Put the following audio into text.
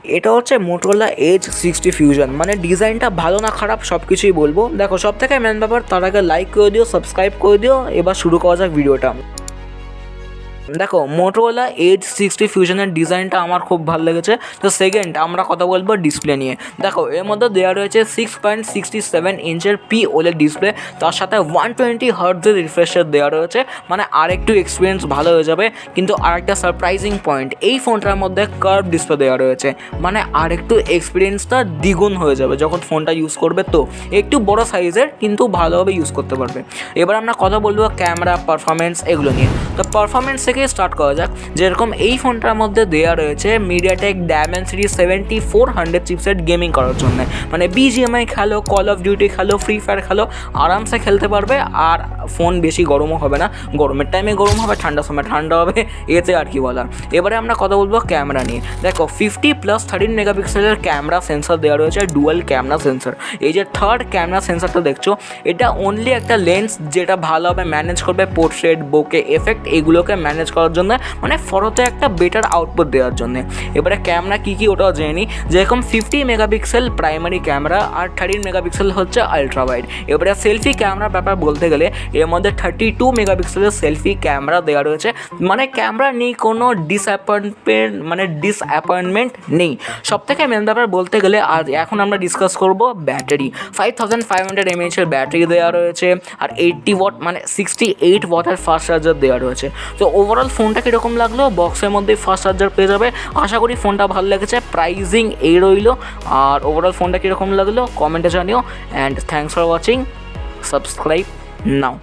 এটা হচ্ছে Motorola age 60 fusion. মানে ডিজাইনটা ভালো না খারাপ সব কিছুই বলবো। দেখো সব থেকে মেন ব্যাপার, তার আগে লাইক করে দিও, সাবস্ক্রাইব করে দিও। এবার শুরু করা যাক ভিডিওটা। দেখো মোটোরোলা এজ 60 ফিউশনের ডিজাইনটা আমার খুব ভালো লেগেছে। তো সেকেন্ড আমরা কথা বলবো ডিসপ্লে নিয়ে। দেখো এর মধ্যে দেওয়া রয়েছে 6.67 ইঞ্চের OLED ডিসপ্লে, তার সাথে 120 হার্টজের রিফ্রেশ রেট দেওয়া রয়েছে। মানে আরেকটু এক্সপিরিয়েন্স ভালো হয়ে যাবে। কিন্তু আরেকটা সারপ্রাইজিং পয়েন্ট, এই ফোনটার মধ্যে কার্ভ ডিসপ্লে দেওয়া রয়েছে। মানে আরেকটু এক্সপিরিয়েন্সটা দ্বিগুণ হয়ে যাবে যখন ফোনটা ইউজ করবে। তো একটু বড় সাইজের কিন্তু ভালোভাবে ইউজ করতে পারবে। এবার আমরা কথা বলবো ক্যামেরা, পারফরমেন্স এগুলো নিয়ে। তো পারফরমেন্স থেকে স্টার্ট করা যাক। যেরকম এই ফোনটার মধ্যে দেওয়া রয়েছে মিডিয়াটেক ডায়মেনসিটি 7400 চিপসেট গেমিং করার জন্য। মানে BGMI খেলো, কল অফ ডিউটি খেলো, ফ্রি ফায়ার খেলো, আরামসে খেলতে পারবে। আর ফোন বেশি গরমও হবে না, গরমের টাইমে গরম হবে, ঠান্ডার সময় ঠান্ডা হবে, এতে আর কি বলার। এবারে আমরা কথা বলবো ক্যামেরা নিয়ে। দেখো 50+13 মেগাপিক্সেলের ক্যামেরা সেন্সর দেওয়া রয়েছে, ডুয়াল ক্যামেরা সেন্সর। এই যে থার্ড ক্যামেরা সেন্সরটা দেখছো, এটা অনলি একটা লেন্স যেটা ভালোভাবে ম্যানেজ করবে পোর্ট্রেট, বোকে, এফেক্ট এগুলোকে ম্যানেজ করার জন্য, মানে ফটোতে একটা বেটার আউটপুট দেওয়ার জন্য। এবারে ক্যামেরা কী ওটাও জেনে নিই। যেরকম 50 মেগাপিক্সেল প্রাইমারি ক্যামেরা আর 13 মেগাপিক্সেল হচ্ছে আলট্রা ওয়াইড। এবারে সেলফি ক্যামেরার ব্যাপার বলতে গেলে এর মধ্যে 32 মেগাপিক্সেলের সেলফি ক্যামেরা দেওয়া রয়েছে। মানে ক্যামেরা নেই কোনো ডিসঅ্যাপয়েন্টমেন্ট নেই। সব থেকে মেন ব্যাপার বলতে গেলে আর এখন আমরা ডিসকাস করব ব্যাটারি। 5500 mAh ব্যাটারি দেওয়া রয়েছে আর 80 ওয়াট মানে 68 ওয়াটের ফাস্ট চার্জার দেওয়া রয়েছে। তো ওভারঅল ফোনটা কীরকম লাগলো? বক্সের মধ্যে ফাস্ট চার্জার পেয়ে যাবে। আশা করি ফোনটা ভালো লেগেছে। প্রাইজিং এই রইলো। আর ওভারঅল ফোনটা কীরকম লাগলো কমেন্টে জানিও। And thanks for watching. Subscribe now.